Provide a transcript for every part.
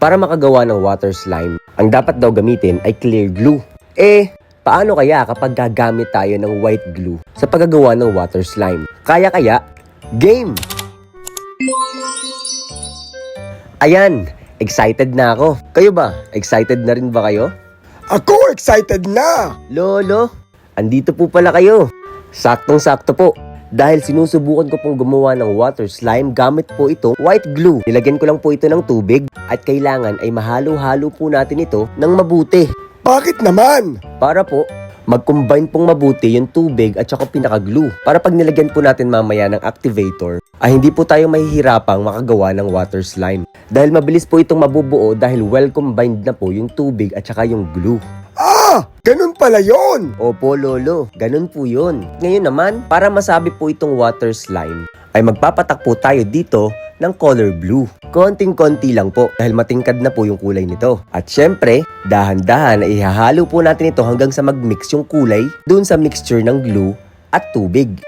Para makagawa ng water slime, ang dapat daw gamitin ay clear glue. Paano kaya kapag gagamit tayo ng white glue sa paggagawa ng water slime? Kaya? Game! Ayan, excited na ako. Kayo ba? Excited na rin ba kayo? Ako excited na! Lolo, andito po pala kayo. Saktong-sakto po. Dahil sinusubukan ko pong gumawa ng water slime gamit po itong white glue. Nilagyan ko lang po ito ng tubig at kailangan ay mahalo-halo po natin ito ng mabuti. Bakit naman? Para po mag-combine pong mabuti yung tubig at saka pinaka-glue. Para pag nilagyan po natin mamaya ng activator, ay hindi po tayo mahihirapang makagawa ng water slime. Dahil mabilis po itong mabubuo dahil well combined na po yung tubig at saka yung glue. Ganun pala yon. Opo, Lolo. Ganun po yun. Ngayon naman, para masabi po itong water slime, ay magpapatak po tayo dito ng color blue. Konting-konti lang po dahil matingkad na po yung kulay nito. At syempre, dahan-dahan ay ihahalo po natin ito hanggang sa mag-mix yung kulay dun sa mixture ng glue at tubig.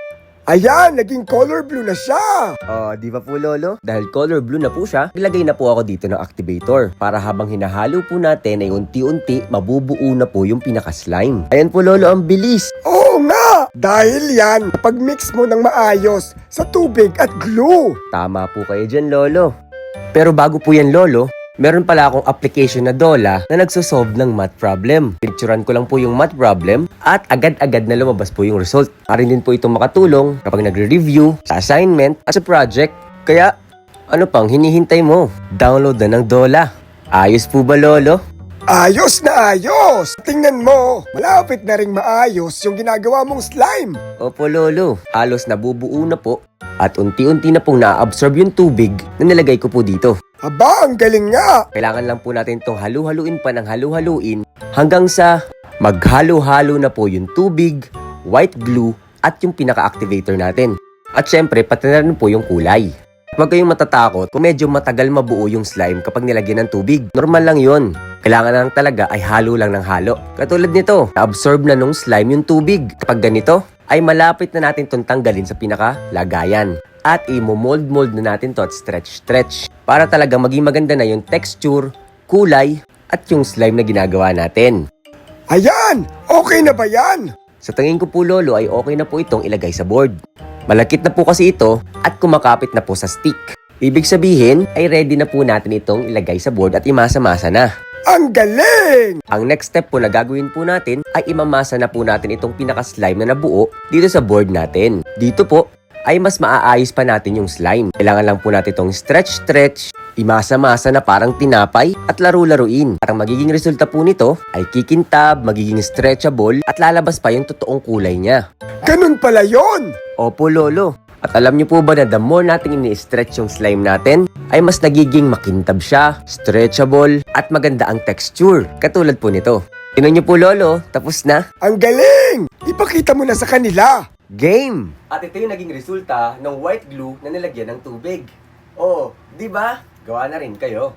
Ayan, naging color blue na siya. Di ba po, Lolo? Dahil color blue na po siya, ilagay na po ako dito ng activator para habang hinahalo po natin ay unti-unti mabubuo na po yung pinaka-slime. Ayan po, Lolo, ang bilis. Oo nga! Dahil yan, pag-mix mo ng maayos sa tubig at glue. Tama po kayo dyan, Lolo. Pero bago po yan, Lolo, meron pala akong application na Dola na nagsosolve ng math problem. Picturean ko lang po yung math problem at agad-agad na lumabas po yung result. Para din po itong makatulong kapag nagre-review, sa assignment at sa project. Kaya, ano pang hinihintay mo? Download na ng Dola. Ayos po ba, Lolo? Ayos na ayos! Tingnan mo, malapit na ring maayos yung ginagawa mong slime. Opo, Lolo. Halos nabubuo na po at unti-unti na pong na-absorb yung tubig na nilagay ko po dito. Aba, ang galing nga! Kailangan lang po natin itong halu-haluin pa ng halu-haluin hanggang sa maghalo-halo na po yung tubig, white glue, at yung pinaka-activator natin. At syempre, pati na rin po yung kulay. Huwag kayong matatakot kung medyo matagal mabuo yung slime kapag nilagyan ng tubig. Normal lang yon. Kailangan lang talaga ay halo lang ng halo. Katulad nito, na-absorb na nung slime yung tubig. Kapag ganito, ay malapit na natin itong tanggalin sa pinaka-lagayan. At i-mold-mold na natin to at stretch-stretch. Para talagang maging maganda na yung texture, kulay, at yung slime na ginagawa natin. Ayan! Okay na ba yan? Sa tingin ko po, Lolo, ay okay na po itong ilagay sa board. Malakit na po kasi ito at kumakapit na po sa stick. Ibig sabihin ay ready na po natin itong ilagay sa board at imasa-masa na. Ang galing! Ang next step po na gagawin po natin ay imamasa na po natin itong pinaka-slime na nabuo dito sa board natin. Dito po ay mas maaayos pa natin yung slime. Kailangan lang po natin itong stretch-stretch, imasa-masa na parang tinapay at laro-laruin. At ang magiging resulta po nito ay kikintab, magiging stretchable at lalabas pa yung totoong kulay niya. Ganun pala yon. Opo, Lolo. At alam niyo po ba na the more nating ini-stretch yung slime natin, ay mas nagiging makintab siya, stretchable, at maganda ang texture. Katulad po nito. Tingnan niyo po, Lolo, tapos na. Ang galing! Ipakita mo na sa kanila. Game! At ito yung naging resulta ng white glue na nilagyan ng tubig. Oh, di ba? Gawa na rin kayo.